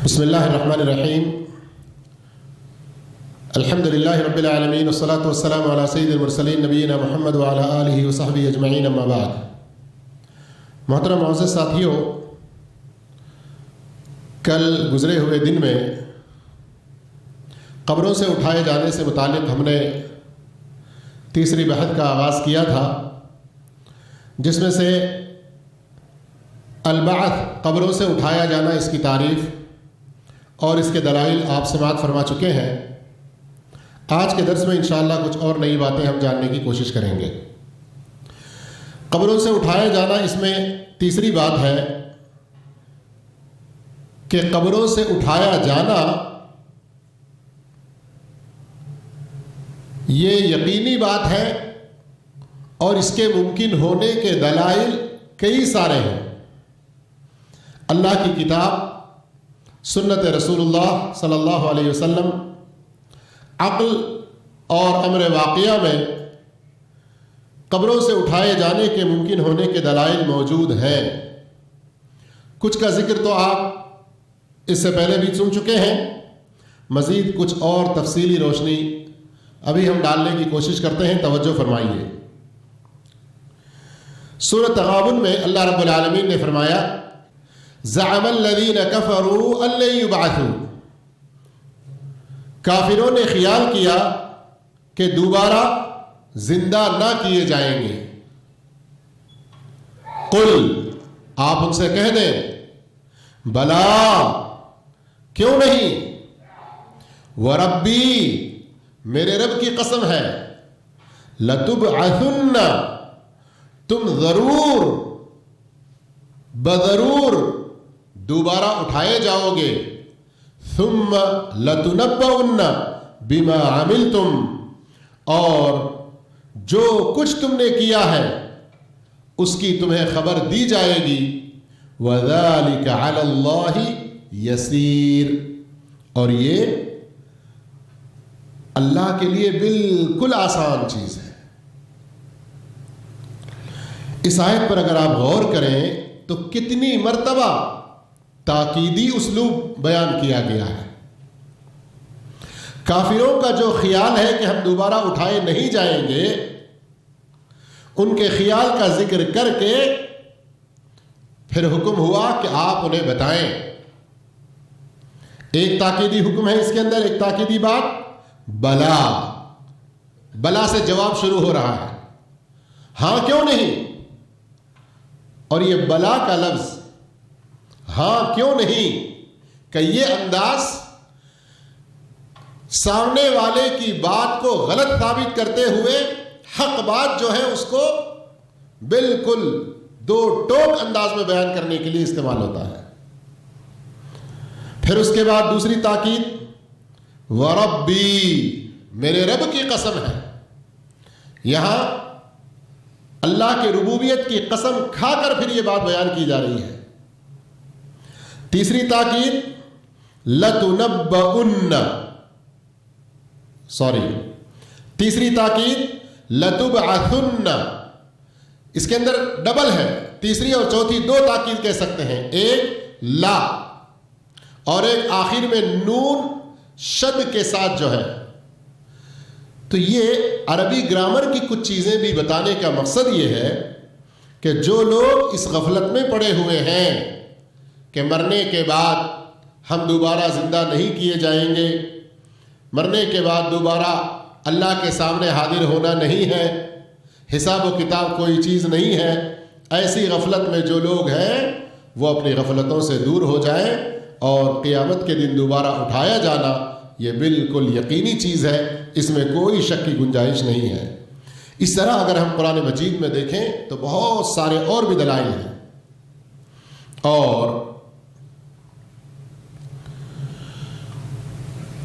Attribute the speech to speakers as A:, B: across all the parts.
A: بسم اللہ الرحمن الرحیم الحمد للہ رب العالمین والصلاة والسلام علی سید المرسلین نبینا محمد وعلی آلہ وصحبہ اجمعین اما بعد۔ محترم معزز ساتھیوں، کل گزرے ہوئے دن میں قبروں سے اٹھائے جانے سے متعلق ہم نے تیسری بحث کا آغاز کیا تھا، جس میں سے البعث قبروں سے اٹھایا جانا، اس کی تعریف اور اس کے دلائل آپ سماعت فرما چکے ہیں۔ آج کے درس میں انشاءاللہ کچھ اور نئی باتیں ہم جاننے کی کوشش کریں گے۔ قبروں سے اٹھایا جانا، اس میں تیسری بات ہے کہ قبروں سے اٹھایا جانا یہ یقینی بات ہے اور اس کے ممکن ہونے کے دلائل کئی سارے ہیں۔ اللہ کی کتاب، سنت رسول اللہ صلی اللہ علیہ وسلم، عقل اور امر واقعہ میں قبروں سے اٹھائے جانے کے ممکن ہونے کے دلائل موجود ہیں۔ کچھ کا ذکر تو آپ اس سے پہلے بھی سن چکے ہیں، مزید کچھ اور تفصیلی روشنی ابھی ہم ڈالنے کی کوشش کرتے ہیں، توجہ فرمائیے۔ سورۃ تغابن میں اللہ رب العالمین نے فرمایا، زعم الذین کفروا ان لن یبعثوا، کافروں نے خیال کیا کہ دوبارہ زندہ نہ کیے جائیں گے۔ قل، آپ ان سے کہہ دیں، بلا، کیوں نہیں، وربی، میرے رب کی قسم ہے، لتبعثن، تم ضرور بضرور دوبارہ اٹھائے جاؤ گے، ثم لتنبؤن بما عملتم، اور جو کچھ تم نے کیا ہے اس کی تمہیں خبر دی جائے گی، وذلک علی اللہ یسیر، اور یہ اللہ کے لیے بالکل آسان چیز ہے۔ اس آیت پر اگر آپ غور کریں تو کتنی مرتبہ تاکیدی اسلوب بیان کیا گیا ہے۔ کافروں کا جو خیال ہے کہ ہم دوبارہ اٹھائے نہیں جائیں گے، ان کے خیال کا ذکر کر کے پھر حکم ہوا کہ آپ انہیں بتائیں۔ ایک تاکیدی حکم ہے اس کے اندر، ایک تاکیدی بات، بلا، بلا سے جواب شروع ہو رہا ہے، ہاں کیوں نہیں۔ اور یہ بلا کا لفظ، ہاں کیوں نہیں، کہ یہ انداز سامنے والے کی بات کو غلط ثابت کرتے ہوئے حق بات جو ہے اس کو بالکل دو ٹوک انداز میں بیان کرنے کے لیے استعمال ہوتا ہے۔ پھر اس کے بعد دوسری تاکید، وربی، میرے رب کی قسم ہے۔ یہاں اللہ کے ربوبیت کی قسم کھا کر پھر یہ بات بیان کی جا رہی ہے۔ تیسری تاکید، لتنبؤن، تیسری تاکید لتبعثن، اس کے اندر ڈبل ہے، تیسری اور چوتھی دو تاکید کہہ سکتے ہیں، ایک لا اور ایک آخر میں نون شد کے ساتھ جو ہے۔ تو یہ عربی گرامر کی کچھ چیزیں بھی بتانے کا مقصد یہ ہے کہ جو لوگ اس غفلت میں پڑے ہوئے ہیں کہ مرنے کے بعد ہم دوبارہ زندہ نہیں کیے جائیں گے، مرنے کے بعد دوبارہ اللہ کے سامنے حاضر ہونا نہیں ہے، حساب و کتاب کوئی چیز نہیں ہے، ایسی غفلت میں جو لوگ ہیں وہ اپنی غفلتوں سے دور ہو جائیں، اور قیامت کے دن دوبارہ اٹھایا جانا یہ بالکل یقینی چیز ہے، اس میں کوئی شک کی گنجائش نہیں ہے۔ اس طرح اگر ہم قرآن مجید میں دیکھیں تو بہت سارے اور بھی دلائل ہیں، اور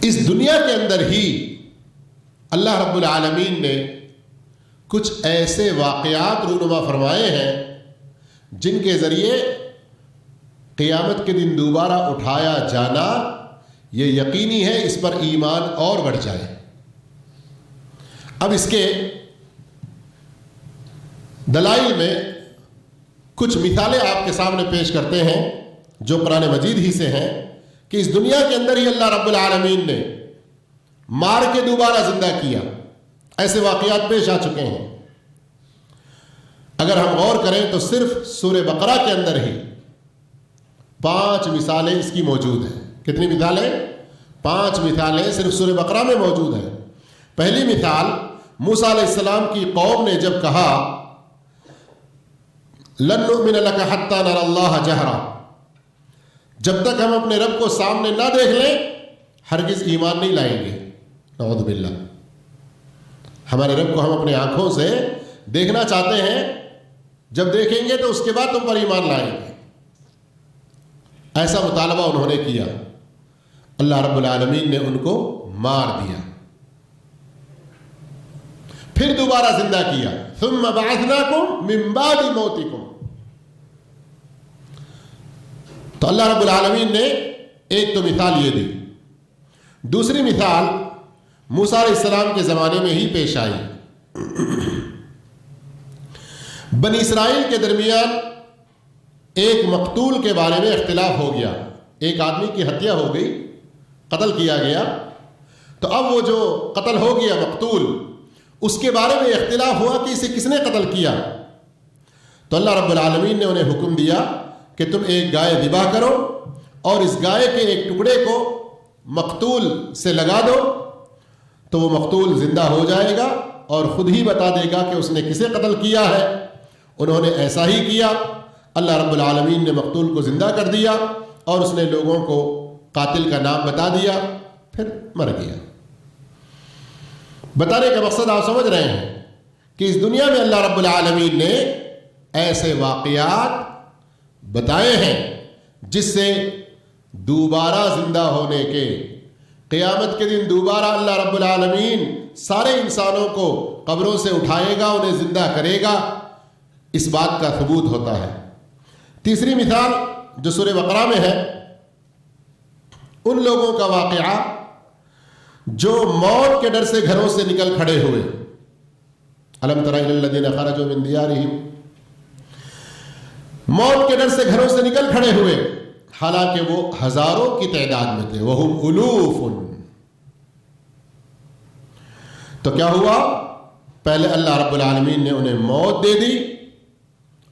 A: اس دنیا کے اندر ہی اللہ رب العالمین نے کچھ ایسے واقعات رونما فرمائے ہیں جن کے ذریعے قیامت کے دن دوبارہ اٹھایا جانا یہ یقینی ہے، اس پر ایمان اور بڑھ جائے۔ اب اس کے دلائل میں کچھ مثالیں آپ کے سامنے پیش کرتے ہیں جو قرآن مجید ہی سے ہیں کہ اس دنیا کے اندر ہی اللہ رب العالمین نے مار کے دوبارہ زندہ کیا. ایسے واقعات پیش آ چکے ہیں. اگر ہم غور کریں تو صرف سورہ بقرہ کے اندر ہی 5 مثالیں اس کی موجود ہیں. کتنی مثالیں؟ 5 مثالیں صرف سورہ بقرہ میں موجود ہیں. پہلی مثال موسیٰ علیہ السلام کی قوم نے جب کہا لن نؤمن لک حتی نری اللہ جہرا، جب تک ہم اپنے رب کو سامنے نہ دیکھ لیں ہرگز ایمان نہیں لائیں گے. نعوذ باللہ. ہمارے رب کو ہم اپنے آنکھوں سے دیکھنا چاہتے ہیں، جب دیکھیں گے تو اس کے بعد تم پر ایمان لائیں گے. ایسا مطالبہ انہوں نے کیا. اللہ رب العالمین نے ان کو مار دیا، پھر دوبارہ زندہ کیا. ثم بعثناکم من بعد موتکم. تو اللہ رب العالمین نے ایک تو مثال یہ دی. دوسری مثال موسیٰ علیہ السلام کے زمانے میں ہی پیش آئی. بنی اسرائیل کے درمیان ایک مقتول کے بارے میں اختلاف ہو گیا. ایک آدمی کی ہتیا ہو گئی، قتل کیا گیا. تو اب وہ جو قتل ہو گیا مقتول، اس کے بارے میں اختلاف ہوا کہ اسے کس نے قتل کیا. تو اللہ رب العالمین نے انہیں حکم دیا کہ تم ایک گائے ذبح کرو اور اس گائے کے ایک ٹکڑے کو مقتول سے لگا دو، تو وہ مقتول زندہ ہو جائے گا اور خود ہی بتا دے گا کہ اس نے کسے قتل کیا ہے. انہوں نے ایسا ہی کیا. اللہ رب العالمین نے مقتول کو زندہ کر دیا اور اس نے لوگوں کو قاتل کا نام بتا دیا، پھر مر گیا. بتانے کا مقصد آپ سمجھ رہے ہیں کہ اس دنیا میں اللہ رب العالمین نے ایسے واقعات بتائے ہیں جس سے دوبارہ زندہ ہونے کے، قیامت کے دن دوبارہ اللہ رب العالمین سارے انسانوں کو قبروں سے اٹھائے گا، انہیں زندہ کرے گا، اس بات کا ثبوت ہوتا ہے. تیسری مثال جو سورہ بقرہ میں ہے، ان لوگوں کا واقعہ جو موت کے ڈر سے گھروں سے نکل کھڑے ہوئے. الم تر الی الذین خرجوا من دیارہم، موت کے ڈر سے گھروں سے نکل کھڑے ہوئے، حالانکہ وہ ہزاروں کی تعداد میں تھے. وہم الوف. تو کیا ہوا؟ پہلے اللہ رب العالمین نے انہیں موت دے دی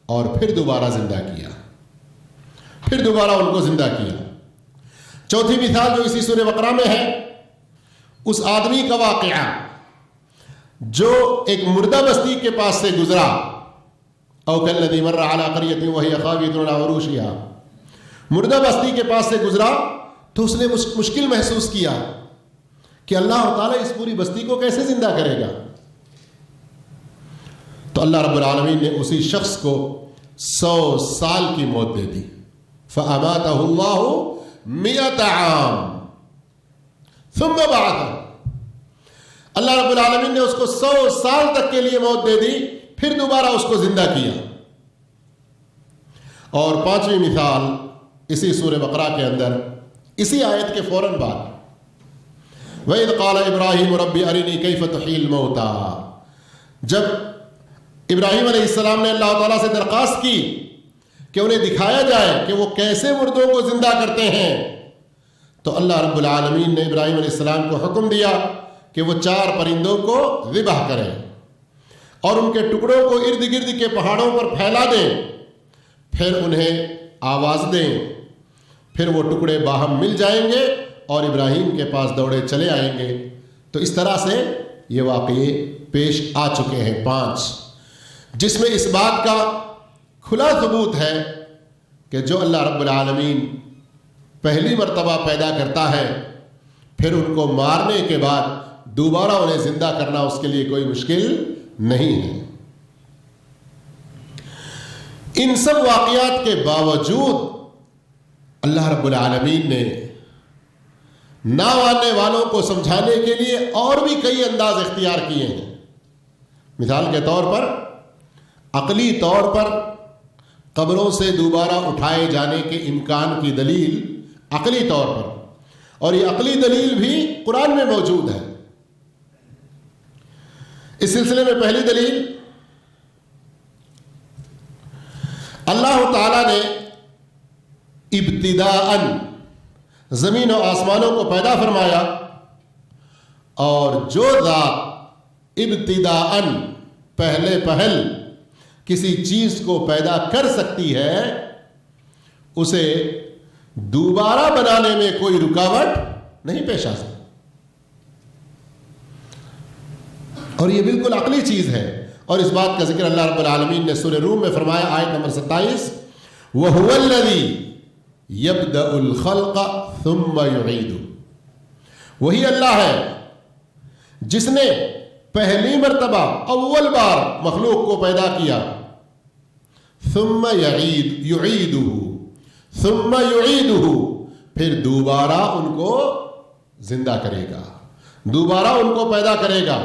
A: اور پھر دوبارہ زندہ کیا، پھر دوبارہ ان کو زندہ کیا. چوتھی مثال جو اسی سورہ بقرہ میں ہے، اس آدمی کا واقعہ جو ایک مردہ بستی کے پاس سے گزرا. او کالذی مر علی قریۃ وہی خاویۃ علی عروشہا. مردہ بستی کے پاس سے گزرا تو اس نے مشکل محسوس کیا کہ اللہ تعالیٰ اس پوری بستی کو کیسے زندہ کرے گا. تو اللہ رب العالمین نے اسی شخص کو 100 سال کی موت دے دی. فَأَمَاتَهُ اللَّهُ 100 عام ثم بعثه. اللہ رب العالمین نے اس کو 100 سال تک کے لیے موت دے دی، پھر دوبارہ اس کو زندہ کیا. اور پانچویں مثال اسی سورہ بقرہ کے اندر، اسی آیت کے فوراً بعد، وَإِذْ قَالَ إِبْرَاهِيمُ رَبِّ أَرِنِي كَيْفَ تُحْيِي الْمَوْتَى. جب ابراہیم علیہ السلام نے اللہ تعالیٰ سے درخواست کی کہ انہیں دکھایا جائے کہ وہ کیسے مردوں کو زندہ کرتے ہیں، تو اللہ رب العالمین نے ابراہیم علیہ السلام کو حکم دیا کہ وہ 4 پرندوں کو ذبح کریں اور ان کے ٹکڑوں کو ارد گرد کے پہاڑوں پر پھیلا دیں، پھر انہیں آواز دیں، پھر وہ ٹکڑے باہم مل جائیں گے اور ابراہیم کے پاس دوڑے چلے آئیں گے. تو اس طرح سے یہ واقعے پیش آ چکے ہیں 5، جس میں اس بات کا کھلا ثبوت ہے کہ جو اللہ رب العالمین پہلی مرتبہ پیدا کرتا ہے، پھر ان کو مارنے کے بعد دوبارہ انہیں زندہ کرنا اس کے لیے کوئی مشکل نہیں ہے. ان سب واقعات کے باوجود اللہ رب العالمین نے نہ ماننے والوں کو سمجھانے کے لیے اور بھی کئی انداز اختیار کیے ہیں. مثال کے طور پر، عقلی طور پر قبروں سے دوبارہ اٹھائے جانے کے امکان کی دلیل عقلی طور پر، اور یہ عقلی دلیل بھی قرآن میں موجود ہے. اس سلسلے میں پہلی دلیل، اللہ تعالیٰ نے ابتداءً زمین و آسمانوں کو پیدا فرمایا، اور جو ذات ابتداءً پہل کسی چیز کو پیدا کر سکتی ہے، اسے دوبارہ بنانے میں کوئی رکاوٹ نہیں پیش آ سکتی. اور یہ بالکل عقلی چیز ہے، اور اس بات کا ذکر اللہ رب العالمین نے سورہ روم میں فرمایا، آیت نمبر 27، وَهُوَ الَّذِي يَبْدَأُ الْخَلْقَ ثُمَّ يُعِيدُ، وہی اللہ ہے جس نے پہلی مرتبہ اول بار مخلوق کو پیدا کیا، ثم يعيده پھر دوبارہ ان کو زندہ کرے گا، دوبارہ ان کو پیدا کرے گا.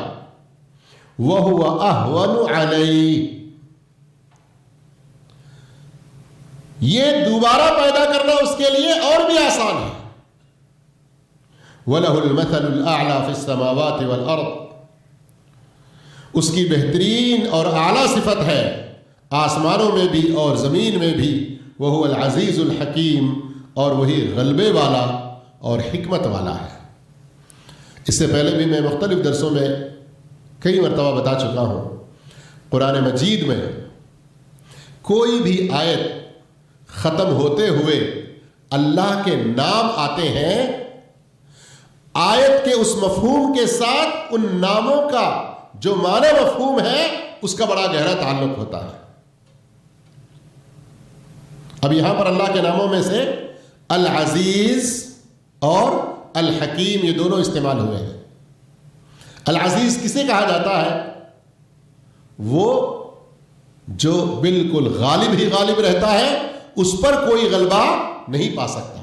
A: وَهُوَ أَهْوَنُ عَلَيْهِ، یہ دوبارہ پیدا کرنا اس کے لیے اور بھی آسان ہے. وَلَهُ الْمَثَلُ الْأَعْلَى فِي السَّمَاوَاتِ وَالْأَرْضِ، اس کی بہترین اور اعلیٰ صفت ہے آسمانوں میں بھی اور زمین میں بھی. وَهُوَ الْعَزِيزُ الْحَكِيمُ، اور وہی غلبے والا اور حکمت والا ہے. اس سے پہلے بھی میں مختلف درسوں میں کئی مرتبہ بتا چکا ہوں، قرآن مجید میں کوئی بھی آیت ختم ہوتے ہوئے اللہ کے نام آتے ہیں، آیت کے اس مفہوم کے ساتھ ان ناموں کا جو معنی مفہوم ہے اس کا بڑا گہرا تعلق ہوتا ہے. اب یہاں پر اللہ کے ناموں میں سے العزیز اور الحکیم یہ دونوں استعمال ہوئے ہیں. العزیز کسے کہا جاتا ہے؟ وہ جو بالکل غالب ہی غالب رہتا ہے، اس پر کوئی غلبہ نہیں پا سکتا.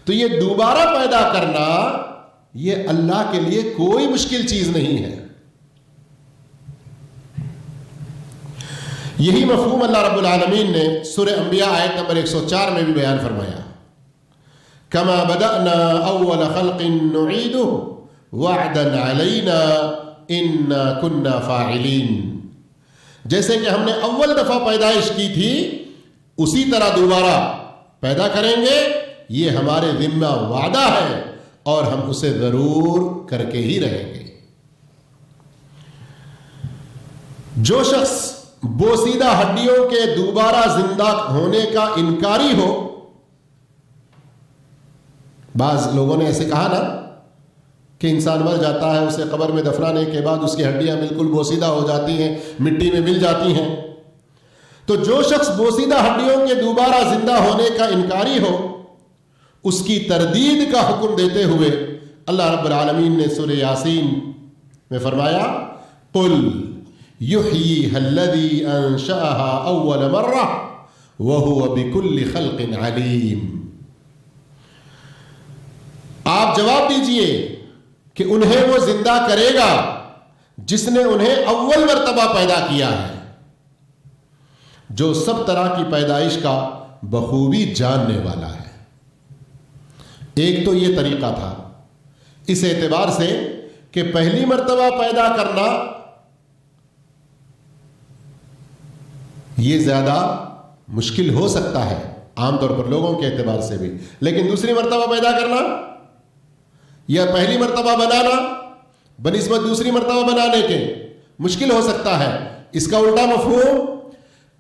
A: تو یہ دوبارہ پیدا کرنا یہ اللہ کے لیے کوئی مشکل چیز نہیں ہے. یہی مفہوم اللہ رب العالمین نے سورہ انبیاء آیت نمبر 104 میں بھی بیان فرمایا، کما بدأنا اول خلق نعیدہ وعدا علینا انا کنا فاعلین، جیسے کہ ہم نے اول دفعہ پیدائش کی تھی اسی طرح دوبارہ پیدا کریں گے، یہ ہمارے ذمہ وعدہ ہے اور ہم اسے ضرور کر کے ہی رہیں گے. جو شخص بوسیدہ ہڈیوں کے دوبارہ زندہ ہونے کا انکاری ہو، بعض لوگوں نے ایسے کہا نا کہ انسان مر جاتا ہے، اسے قبر میں دفنانے کے بعد اس کی ہڈیاں بالکل بوسیدہ ہو جاتی ہیں، مٹی میں مل جاتی ہیں. تو جو شخص بوسیدہ ہڈیوں کے دوبارہ زندہ ہونے کا انکاری ہو، اس کی تردید کا حکم دیتے ہوئے اللہ رب العالمین نے سورہ یاسین میں فرمایا، قل یحییھا الذی انشأھا اول مرہ وہو بکل خلق علیم. آپ جواب دیجئے کہ انہیں وہ زندہ کرے گا جس نے انہیں اول مرتبہ پیدا کیا ہے، جو سب طرح کی پیدائش کا بخوبی جاننے والا ہے. ایک تو یہ طریقہ تھا اس اعتبار سے کہ پہلی مرتبہ پیدا کرنا یہ زیادہ مشکل ہو سکتا ہے عام طور پر لوگوں کے اعتبار سے بھی، لیکن دوسری مرتبہ پیدا کرنا یا پہلی مرتبہ بنانا بنسبت دوسری مرتبہ بنانے کے مشکل ہو سکتا ہے. اس کا الٹا مفہوم،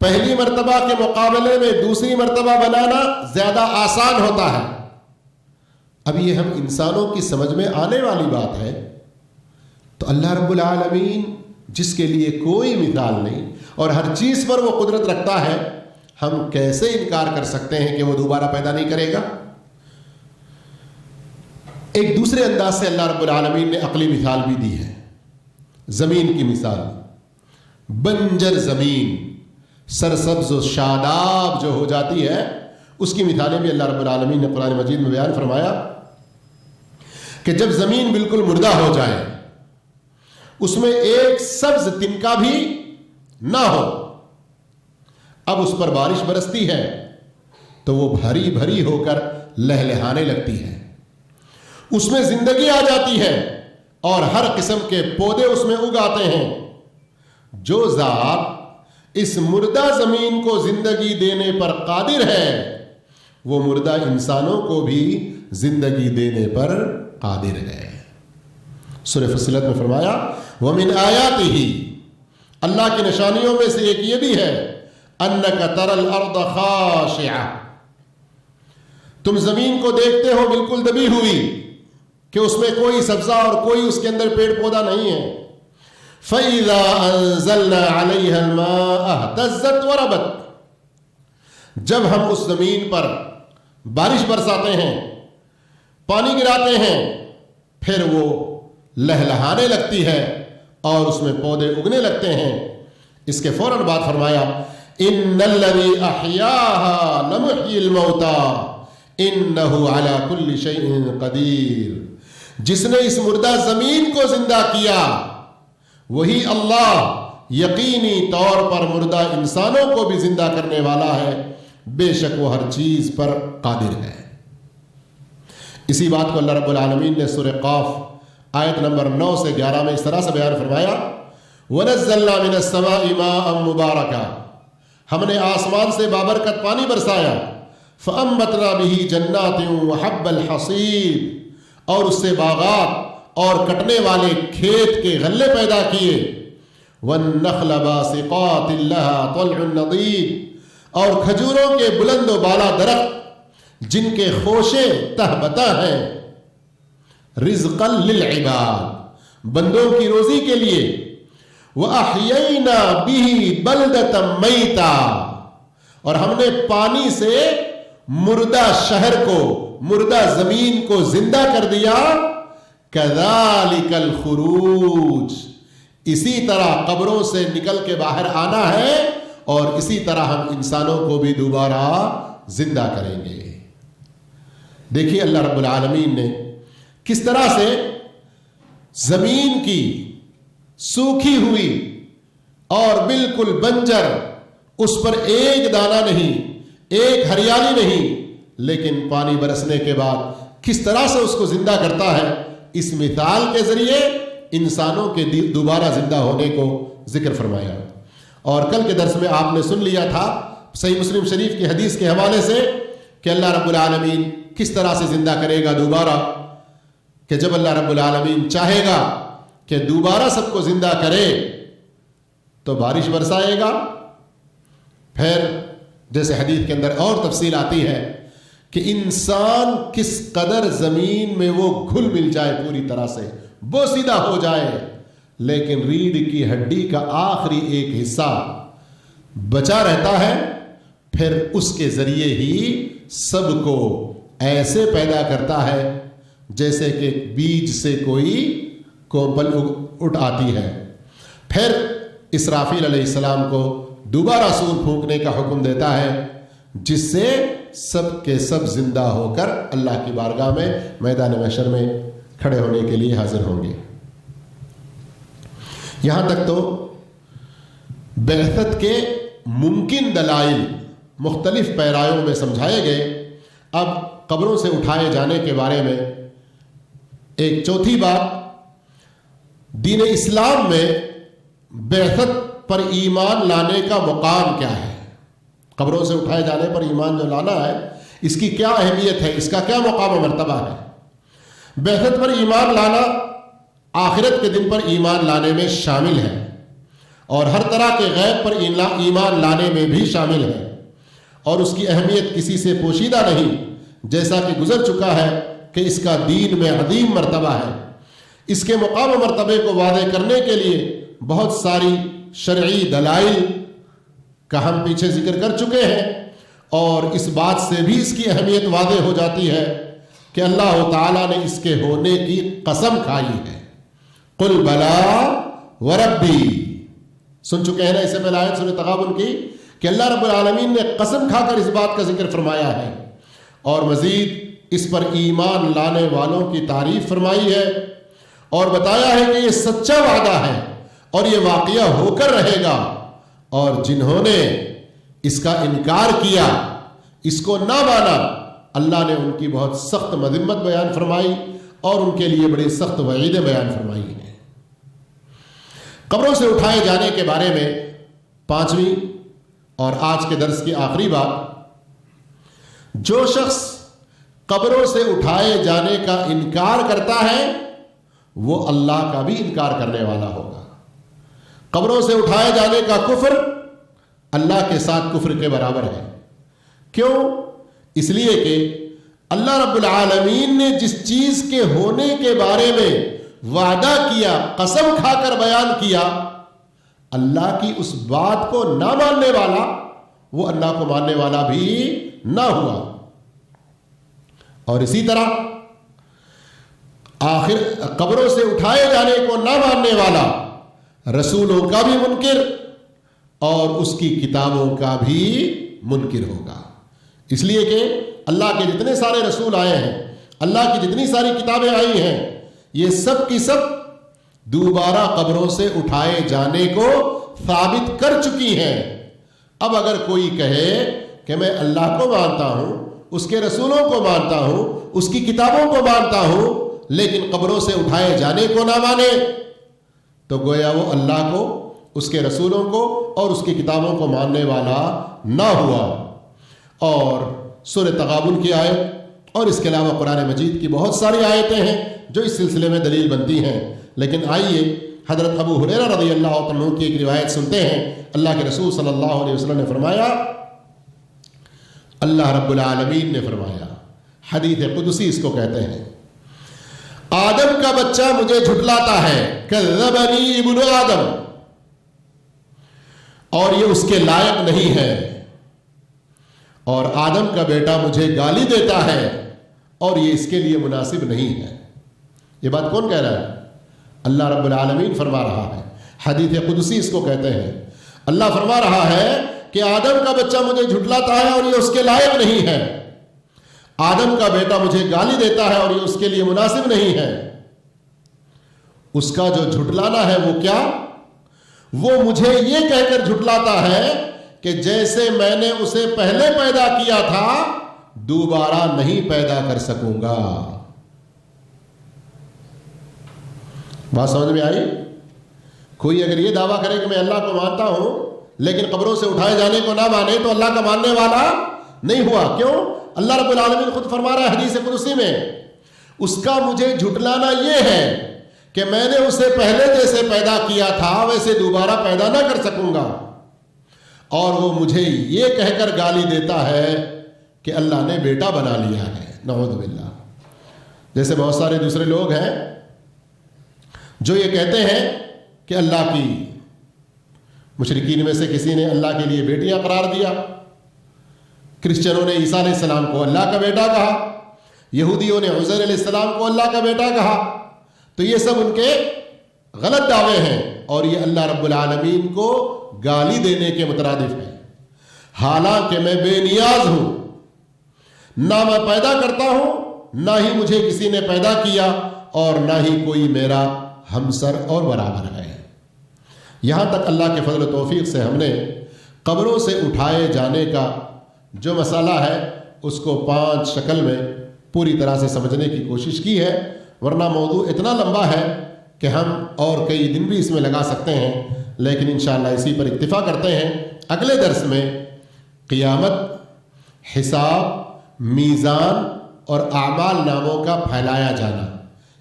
A: پہلی مرتبہ کے مقابلے میں دوسری مرتبہ بنانا زیادہ آسان ہوتا ہے. اب یہ ہم انسانوں کی سمجھ میں آنے والی بات ہے، تو اللہ رب العالمین جس کے لیے کوئی مثال نہیں اور ہر چیز پر وہ قدرت رکھتا ہے، ہم کیسے انکار کر سکتے ہیں کہ وہ دوبارہ پیدا نہیں کرے گا؟ ایک دوسرے انداز سے اللہ رب العالمین نے عقلی مثال بھی دی ہے. زمین کی مثال، بنجر زمین سرسبز و شاداب جو ہو جاتی ہے، اس کی مثالیں بھی اللہ رب العالمین نے قرآن مجید میں بیان فرمایا کہ جب زمین بالکل مردہ ہو جائے، اس میں ایک سبز تنکا بھی نہ ہو، اب اس پر بارش برستی ہے تو وہ بھری بھری ہو کر لہلہانے لگتی ہے، اس میں زندگی آ جاتی ہے اور ہر قسم کے پودے اس میں اگاتے ہیں. جو ذات اس مردہ زمین کو زندگی دینے پر قادر ہے، وہ مردہ انسانوں کو بھی زندگی دینے پر قادر ہے۔ سورہ فصلت میں فرمایا وَمِنْ آیَاتِهِ، اللہ کی نشانیوں میں سے ایک یہ بھی ہے أَنَّكَ تَرَى الْأَرْضَ خَاشِعَةً، تم زمین کو دیکھتے ہو بالکل دبی ہوئی کہ اس میں کوئی سبزہ اور کوئی اس کے اندر پیڑ پودا نہیں ہے۔ فَإِذَا أَنزَلْنَا عَلَيْهَا الْمَاءَ اهْتَزَّتْ وَرَبَتْ، جب ہم اس زمین پر بارش برساتے ہیں، پانی گراتے ہیں، پھر وہ لہلہانے لگتی ہے اور اس میں پودے اگنے لگتے ہیں۔ اس کے فوراً بعد فرمایا إِنَّ الَّذِي أَحْيَاهَا لَمُحْيِي الْمَوْتَى إِنَّهُ عَلَى كُلِّ شَيْءٍ قَدِيرٌ، جس نے اس مردہ زمین کو زندہ کیا وہی اللہ یقینی طور پر مردہ انسانوں کو بھی زندہ کرنے والا ہے، بے شک وہ ہر چیز پر قادر ہے۔ اسی بات کو اللہ رب العالمین نے سورہ قاف آیت نمبر 9 سے 11 میں اس طرح سے بیان فرمایا وَنَزَّلْنَا مِنَ السَّمَاءِ مَاءً مُبَارَكًا، ہم نے آسمان سے بابرکت پانی برسایا، فَأَنبَتْنَا بِهِ جَنَّاتٍ وَحَبَّ الْحَصِيدِ، اور اس سے باغات اور کٹنے والے کھیت کے غلے پیدا کیے، وَالنَّخْلَ بَاسِقَاتٍ لَهَا طَلْعٌ نَضِيدٌ، اور کھجوروں کے بلند و بالا درخت جن کے خوشے تہبتا ہیں، رزقا للعباد، بندوں کی روزی کے لیے، وَأَحْيَيْنَا بِهِ بَلْدَةً مَيْتًا، اور ہم نے پانی سے مردہ شہر کو، مردہ زمین کو زندہ کر دیا، كَذَلِكَ الْخُرُوجِ، اسی طرح قبروں سے نکل کے باہر آنا ہے اور اسی طرح ہم انسانوں کو بھی دوبارہ زندہ کریں گے۔ دیکھیے اللہ رب العالمین نے کس طرح سے زمین کی سوکھی ہوئی اور بالکل بنجر، اس پر ایک دانہ نہیں، ایک ہریالی نہیں، لیکن پانی برسنے کے بعد کس طرح سے اس کو زندہ کرتا ہے، اس مثال کے ذریعے انسانوں کے دوبارہ زندہ ہونے کو ذکر فرمایا۔ اور کل کے درس میں آپ نے سن لیا تھا صحیح مسلم شریف کی حدیث کے حوالے سے کہ اللہ رب العالمین کس طرح سے زندہ کرے گا دوبارہ، کہ جب اللہ رب العالمین چاہے گا کہ دوبارہ سب کو زندہ کرے تو بارش برسائے گا، پھر جیسے حدیث کے اندر اور تفصیل آتی ہے کہ انسان کس قدر زمین میں وہ گھل مل جائے، پوری طرح سے بوسیدہ ہو جائے، لیکن ریڑھ کی ہڈی کا آخری ایک حصہ بچا رہتا ہے، پھر اس کے ذریعے ہی سب کو ایسے پیدا کرتا ہے جیسے کہ بیج سے کوئی کوپل اٹھ آتی ہے۔ پھر اسرافیل علیہ السلام کو دوبارہ سور پھونکنے کا حکم دیتا ہے، جس سے سب کے سب زندہ ہو کر اللہ کی بارگاہ میں میدان محشر میں کھڑے ہونے کے لیے حاضر ہوں گے۔ یہاں تک تو بعثت کے ممکن دلائل مختلف پیرایوں میں سمجھائے گئے۔ اب قبروں سے اٹھائے جانے کے بارے میں ایک چوتھی بات، دین اسلام میں بعثت پر ایمان لانے کا مقام کیا ہے؟ قبروں سے اٹھائے جانے پر ایمان جو لانا ہے، اس کی کیا اہمیت ہے، اس کا کیا مقام و مرتبہ ہے؟ بعثت پر ایمان لانا آخرت کے دن پر ایمان لانے میں شامل ہے، اور ہر طرح کے غیب پر ایمان لانے میں بھی شامل ہے، اور اس کی اہمیت کسی سے پوشیدہ نہیں، جیسا کہ گزر چکا ہے کہ اس کا دین میں عظیم مرتبہ ہے۔ اس کے مقام و مرتبے کو واضح کرنے کے لیے بہت ساری شرعی دلائل کا ہم پیچھے ذکر کر چکے ہیں، اور اس بات سے بھی اس کی اہمیت واضح ہو جاتی ہے کہ اللہ تعالیٰ نے اس کے ہونے کی قسم کھائی ہے۔ قل بلا وربی، سن چکے ہیں نا اس سے پہلے آیت سورہ تغابن کی کہ اللہ رب العالمین نے قسم کھا کر اس بات کا ذکر فرمایا ہے، اور مزید اس پر ایمان لانے والوں کی تعریف فرمائی ہے، اور بتایا ہے کہ یہ سچا وعدہ ہے اور یہ واقعہ ہو کر رہے گا، اور جنہوں نے اس کا انکار کیا، اس کو نہ مانا، اللہ نے ان کی بہت سخت مذمت بیان فرمائی اور ان کے لیے بڑی سخت وعیدیں بیان فرمائی ہیں۔ قبروں سے اٹھائے جانے کے بارے میں پانچویں اور آج کے درس کی آخری بات، جو شخص قبروں سے اٹھائے جانے کا انکار کرتا ہے وہ اللہ کا بھی انکار کرنے والا ہوگا۔ قبروں سے اٹھائے جانے کا کفر اللہ کے ساتھ کفر کے برابر ہے۔ کیوں؟ اس لیے کہ اللہ رب العالمین نے جس چیز کے ہونے کے بارے میں وعدہ کیا، قسم کھا کر بیان کیا، اللہ کی اس بات کو نہ ماننے والا وہ اللہ کو ماننے والا بھی نہ ہوا۔ اور اسی طرح آخر قبروں سے اٹھائے جانے کو نہ ماننے والا رسولوں کا بھی منکر اور اس کی کتابوں کا بھی منکر ہوگا۔ اس لیے کہ اللہ کے جتنے سارے رسول آئے ہیں، اللہ کی جتنی ساری کتابیں آئی ہیں، یہ سب کی سب دوبارہ قبروں سے اٹھائے جانے کو ثابت کر چکی ہیں۔ اب اگر کوئی کہے کہ میں اللہ کو مانتا ہوں، اس کے رسولوں کو مانتا ہوں، اس کی کتابوں کو مانتا ہوں، لیکن قبروں سے اٹھائے جانے کو نہ مانے، تو گویا وہ اللہ کو، اس کے رسولوں کو اور اس کی کتابوں کو ماننے والا نہ ہوا۔ اور سورہ تغابن کی آیت اور اس کے علاوہ قرآن مجید کی بہت ساری آیتیں ہیں جو اس سلسلے میں دلیل بنتی ہیں۔ لیکن آئیے حضرت ابو ہریرہ رضی اللہ عنہ کی ایک روایت سنتے ہیں۔ اللہ کے رسول صلی اللہ علیہ وسلم نے فرمایا، اللہ رب العالمین نے فرمایا، حدیث قدسی اس کو کہتے ہیں، آدم کا بچہ مجھے جھٹلاتا ہے، کذبنی ابن آدم، اور یہ اس کے لائق نہیں ہے، اور آدم کا بیٹا مجھے گالی دیتا ہے اور یہ اس کے لیے مناسب نہیں ہے۔ یہ بات کون کہہ رہا ہے؟ اللہ رب العالمین فرما رہا ہے، حدیث قدسی اس کو کہتے ہیں۔ اللہ فرما رہا ہے کہ آدم کا بچہ مجھے جھٹلاتا ہے اور یہ اس کے لائق نہیں ہے، آدم کا بیٹا مجھے گالی دیتا ہے اور یہ اس کے لیے مناسب نہیں ہے۔ اس کا جو جھٹلانا ہے وہ کیا؟ وہ مجھے یہ کہہ کر جھٹلاتا ہے کہ جیسے میں نے اسے پہلے پیدا کیا تھا دوبارہ نہیں پیدا کر سکوں گا۔ بات سمجھ میں آئی؟ کوئی اگر یہ دعویٰ کرے کہ میں اللہ کو مانتا ہوں لیکن قبروں سے اٹھائے جانے کو نہ مانے تو اللہ کا ماننے والا نہیں ہوا۔ کیوں؟ اللہ رب العالمین خود فرما رہا ہے حدیث قدسی میں، اس کا مجھے جھٹلانا یہ ہے کہ میں نے اسے پہلے جیسے پیدا کیا تھا ویسے دوبارہ پیدا نہ کر سکوں گا، اور وہ مجھے یہ کہہ کر گالی دیتا ہے کہ اللہ نے بیٹا بنا لیا ہے، نعوذ باللہ۔ جیسے بہت سارے دوسرے لوگ ہیں جو یہ کہتے ہیں کہ اللہ کی، مشرکین میں سے کسی نے اللہ کے لیے بیٹیاں قرار دیا، کرسچنوں نے عیسیٰ علیہ السلام کو اللہ کا بیٹا کہا، یہودیوں نے عزیر علیہ السلام کو اللہ کا بیٹا کہا، تو یہ سب ان کے غلط دعوے ہیں اور یہ اللہ رب العالمین کو گالی دینے کے مترادف ہے۔ حالانکہ میں بے نیاز ہوں، نہ میں پیدا کرتا ہوں، نہ ہی مجھے کسی نے پیدا کیا، اور نہ ہی کوئی میرا ہمسر اور برابر ہے۔ یہاں تک اللہ کے فضل و توفیق سے ہم نے قبروں سے اٹھائے جانے کا جو مسئلہ ہے اس کو 5 شکل میں پوری طرح سے سمجھنے کی کوشش کی ہے، ورنہ موضوع اتنا لمبا ہے کہ ہم اور کئی دن بھی اس میں لگا سکتے ہیں، لیکن انشاءاللہ اسی پر اکتفا کرتے ہیں۔ اگلے درس میں قیامت، حساب، میزان اور اعمال ناموں کا پھیلایا جانا،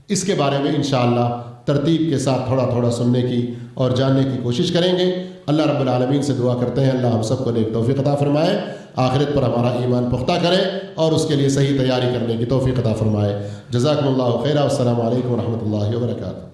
A: اس کے بارے میں انشاءاللہ ترتیب کے ساتھ تھوڑا تھوڑا سننے کی اور جاننے کی کوشش کریں گے۔ اللہ رب العالمین سے دعا کرتے ہیں اللہ ہم سب کو نیک توفیق عطا فرمائے، آخرت پر ہمارا ایمان پختہ کرے اور اس کے لیے صحیح تیاری کرنے کی توفیق عطا فرمائے۔ جزاکم اللہ خیرا، والسلام علیکم ورحمۃ اللہ وبرکاتہ۔